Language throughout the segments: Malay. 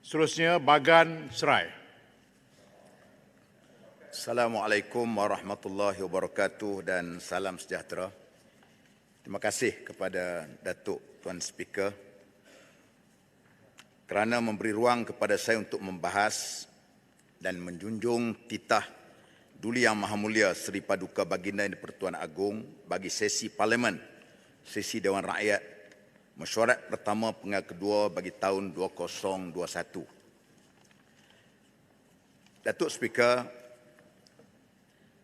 Seterusnya, Bagan Serai. Assalamualaikum warahmatullahi wabarakatuh dan salam sejahtera. Terima kasih kepada Datuk Tuan Speaker kerana memberi ruang kepada saya untuk membahas dan menjunjung titah Duli Yang Maha Mulia Seri Paduka Baginda di-Pertuan Agong bagi sesi Parlimen, sesi Dewan Rakyat, mesyuarat pertama penggal kedua bagi tahun 2021. Datuk Speaker,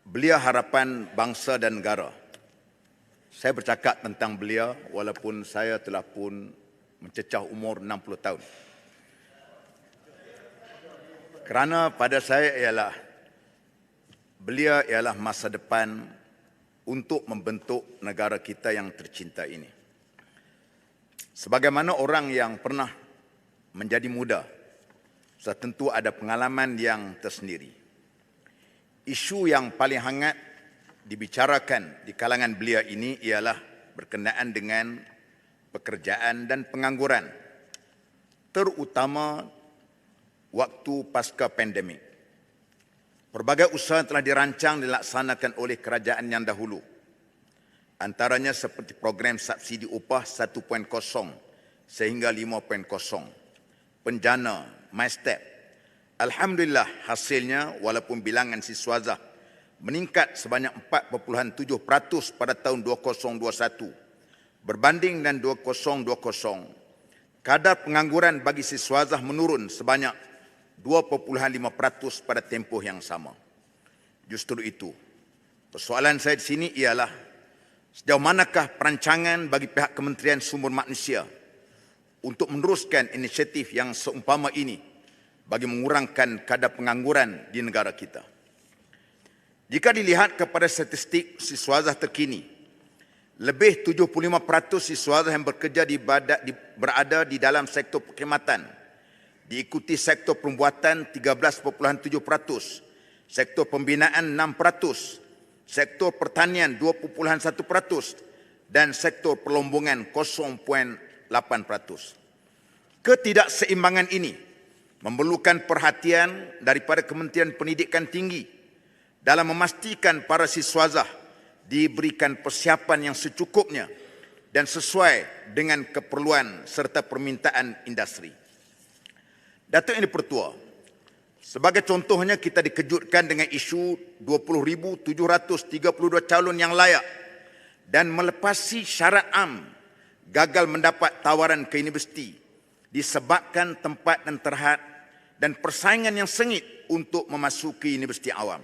belia harapan bangsa dan negara. Saya bercakap tentang belia walaupun saya telah pun mencecah umur 60 tahun. Kerana pada saya belia ialah masa depan untuk membentuk negara kita yang tercinta ini. Sebagaimana orang yang pernah menjadi muda, sudah tentu ada pengalaman yang tersendiri. Isu yang paling hangat dibicarakan di kalangan belia ini ialah berkenaan dengan pekerjaan dan pengangguran, terutama waktu pasca pandemik. Pelbagai usaha telah dirancang dan dilaksanakan oleh kerajaan yang dahulu. Antaranya seperti program subsidi upah 1.0 sehingga 5.0, penjana, MyStep. Alhamdulillah hasilnya walaupun bilangan siswazah meningkat sebanyak 4.7% pada tahun 2021 berbanding dengan 2020, kadar pengangguran bagi siswazah menurun sebanyak 2.5% pada tempoh yang sama. Justru itu, persoalan saya di sini ialah sejauh manakah perancangan bagi pihak Kementerian Sumber Manusia untuk meneruskan inisiatif yang seumpama ini bagi mengurangkan kadar pengangguran di negara kita. Jika dilihat kepada statistik siswazah terkini, lebih 75% siswazah yang bekerja berada di dalam sektor perkhidmatan, diikuti sektor perbuatan 13.7%, sektor pembinaan 6%, sektor pertanian 2.1%, dan sektor perlombongan 0.8%. Ketidakseimbangan ini memerlukan perhatian daripada Kementerian Pendidikan Tinggi dalam memastikan para siswazah diberikan persiapan yang secukupnya dan sesuai dengan keperluan serta permintaan industri. Datuk Yang di-Pertua, sebagai contohnya kita dikejutkan dengan isu 20,732 calon yang layak dan melepasi syarat am gagal mendapat tawaran ke universiti disebabkan tempat dan terhad dan persaingan yang sengit untuk memasuki universiti awam.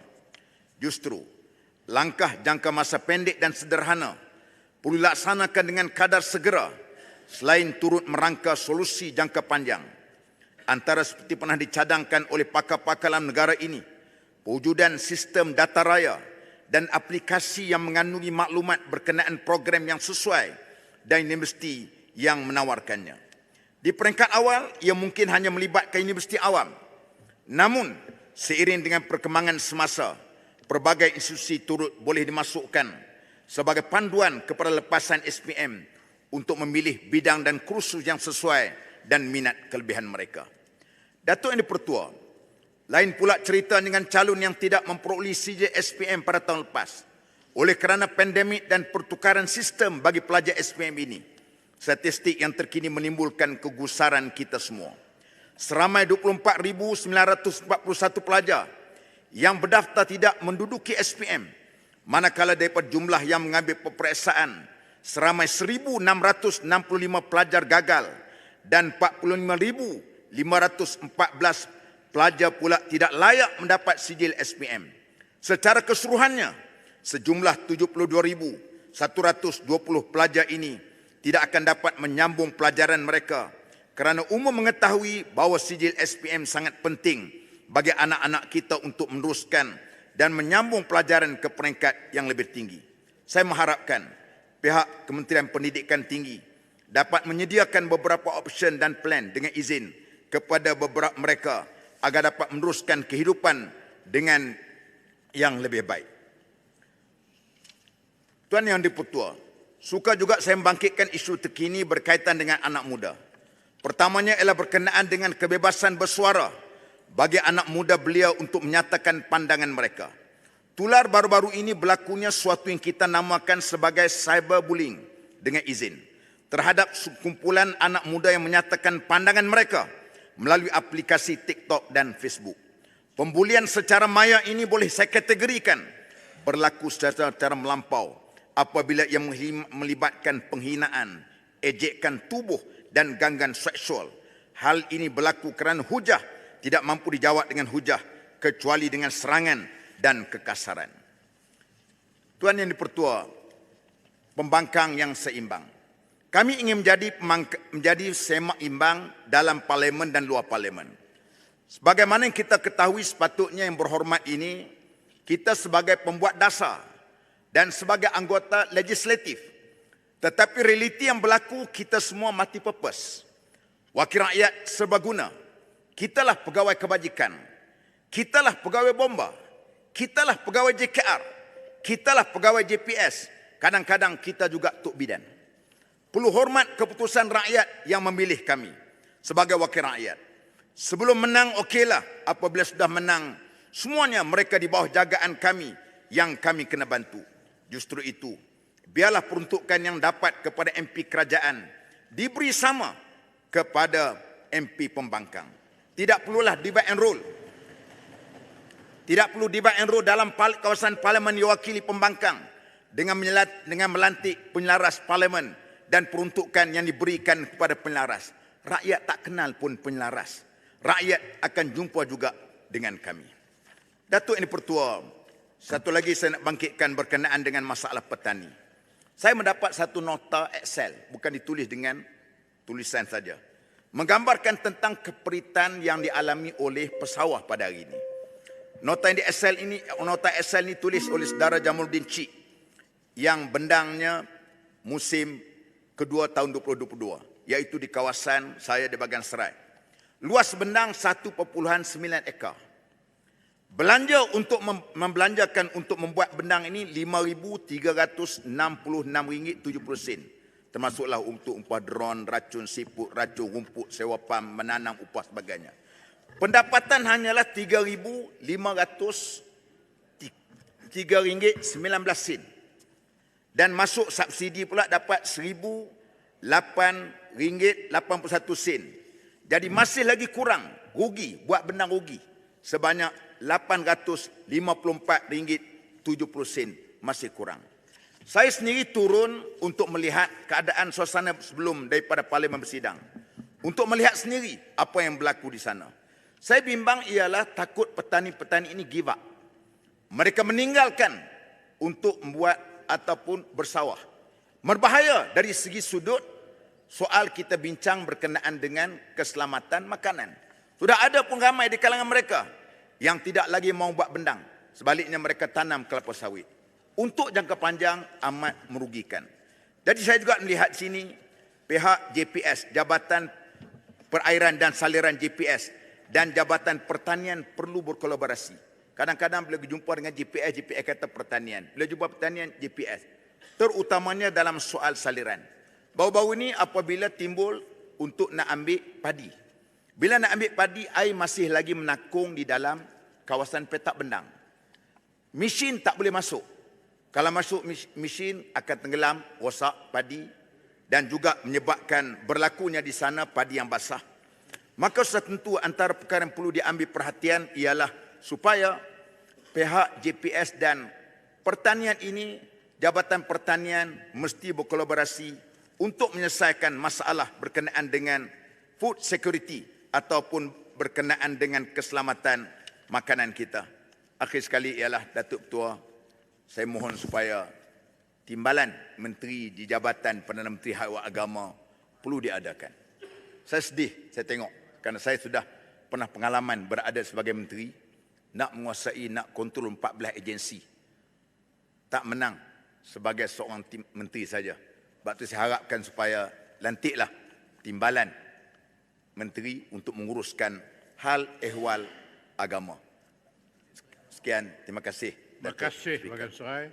Justru, langkah jangka masa pendek dan sederhana perlu dilaksanakan dengan kadar segera selain turut merangka solusi jangka panjang. Antara seperti pernah dicadangkan oleh pakar-pakar dalam negara ini, pewujudan sistem data raya dan aplikasi yang mengandungi maklumat berkenaan program yang sesuai dan universiti yang menawarkannya. Di peringkat awal, ia mungkin hanya melibatkan universiti awam. Namun, seiring dengan perkembangan semasa, pelbagai institusi turut boleh dimasukkan sebagai panduan kepada lepasan SPM untuk memilih bidang dan kursus yang sesuai dan minat kelebihan mereka. Datuk Yang di-Pertua, lain pula cerita dengan calon yang tidak memperoleh CJ SPM pada tahun lepas oleh kerana pandemik dan pertukaran sistem bagi pelajar SPM ini. Statistik yang terkini menimbulkan kegusaran kita semua. Seramai 24,941 pelajar yang berdaftar tidak menduduki SPM, manakala daripada jumlah yang mengambil peperiksaan seramai 1,665 pelajar gagal dan 45,514 pelajar pula tidak layak mendapat sijil SPM. Secara keseluruhannya, sejumlah 72,120 pelajar ini tidak akan dapat menyambung pelajaran mereka kerana umum mengetahui bahawa sijil SPM sangat penting bagi anak-anak kita untuk meneruskan dan menyambung pelajaran ke peringkat yang lebih tinggi. Saya mengharapkan pihak Kementerian Pendidikan Tinggi dapat menyediakan beberapa option dan plan dengan izin kepada beberapa mereka agar dapat meneruskan kehidupan dengan yang lebih baik. Tuan Yang di-Pertua, suka juga saya membangkitkan isu terkini berkaitan dengan anak muda. Pertamanya ialah berkenaan dengan kebebasan bersuara bagi anak muda belia untuk menyatakan pandangan mereka. Tular baru-baru ini berlakunya suatu yang kita namakan sebagai cyberbullying dengan izin terhadap kumpulan anak muda yang menyatakan pandangan mereka melalui aplikasi TikTok dan Facebook. Pembulian secara maya ini boleh saya kategorikan berlaku secara melampau apabila ia melibatkan penghinaan, ejekan tubuh dan gangguan seksual. Hal ini berlaku kerana hujah tidak mampu dijawab dengan hujah kecuali dengan serangan dan kekasaran. Tuan Yang Dipertua, pembangkang yang seimbang. Kami ingin menjadi semak imbang dalam parlimen dan luar parlimen. Sebagaimana yang kita ketahui sepatutnya yang berhormat ini, kita sebagai pembuat dasar dan sebagai anggota legislatif. Tetapi realiti yang berlaku, kita semua mati purpose. Wakil rakyat serbaguna. Kitalah pegawai kebajikan. Kitalah pegawai bomba. Kitalah pegawai JKR. Kitalah pegawai JPS. Kadang-kadang kita juga tok bidan. Perlu hormat keputusan rakyat yang memilih kami sebagai wakil rakyat. Sebelum menang, okeylah. Apabila sudah menang, semuanya mereka di bawah jagaan kami yang kami kena bantu. Justru itu, biarlah peruntukan yang dapat kepada MP kerajaan diberi sama kepada MP pembangkang. Tidak perlulah divide and rule. Tidak perlu divide and rule dalam kawasan parlimen diwakili pembangkang dengan melantik penyelaras parlimen dan peruntukan yang diberikan kepada penyelaras. Rakyat tak kenal pun penyelaras. Rakyat akan jumpa juga dengan kami. Datuk Yang Dipertua, satu lagi saya nak bangkitkan berkenaan dengan masalah petani. Saya mendapat satu nota Excel, bukan ditulis dengan tulisan saja, menggambarkan tentang keperitan yang dialami oleh pesawah pada hari ini. Nota Excel ini tulis oleh saudara Jamaluddin Cik yang bendangnya musim kedua tahun 2022, iaitu di kawasan saya di Bagan Serai. Luas bendang 1.9 ekar. Belanja untuk membelanjakan untuk membuat bendang ini RM5,366.70, termasuklah untuk upah drone, racun siput, racun rumput, sewa pam, menanam, upah sebagainya. Pendapatan hanyalah RM3.19 dan masuk subsidi pula dapat RM1,008.81. Jadi masih lagi kurang, rugi, buat bendang rugi sebanyak RM854.70, masih kurang. Saya sendiri turun untuk melihat keadaan suasana sebelum daripada parlimen bersidang, untuk melihat sendiri apa yang berlaku di sana. Saya bimbang ialah takut petani-petani ini give up. Mereka meninggalkan untuk membuat ataupun bersawah. Berbahaya dari segi sudut soal kita bincang berkenaan dengan keselamatan makanan. Sudah ada pun ramai di kalangan mereka yang tidak lagi mau buat bendang. Sebaliknya mereka tanam kelapa sawit. Untuk jangka panjang amat merugikan. Jadi saya juga melihat sini pihak JPS, Jabatan Perairan dan Saliran JPS dan Jabatan Pertanian perlu berkolaborasi. Kadang-kadang bila jumpa dengan JPS kata pertanian. Bila jumpa pertanian, JPS. Terutamanya dalam soal saliran. Baru-baru ini apabila timbul untuk nak ambil padi. Bila nak ambil padi, air masih lagi menakung di dalam kawasan petak bendang. Mesin tak boleh masuk. Kalau masuk mesin akan tenggelam, rosak padi dan juga menyebabkan berlakunya di sana padi yang basah. Maka sudah tentu antara perkara yang perlu diambil perhatian ialah supaya pihak JPS dan pertanian ini, Jabatan Pertanian mesti berkolaborasi untuk menyelesaikan masalah berkenaan dengan food security ataupun berkenaan dengan keselamatan makanan kita. Akhir sekali ialah Datuk Ketua, saya mohon supaya timbalan menteri di Jabatan Perdana Menteri Hak Agama perlu diadakan. Saya sedih, saya tengok, kerana saya sudah pernah pengalaman berada sebagai menteri, nak menguasai, nak kontrol 14 agensi. Tak menang sebagai seorang menteri saja. Sebab itu saya harapkan supaya lantiklah timbalan menteri untuk menguruskan hal ehwal agama. Sekian, terima kasih. Terima kasih, Bagan Serai.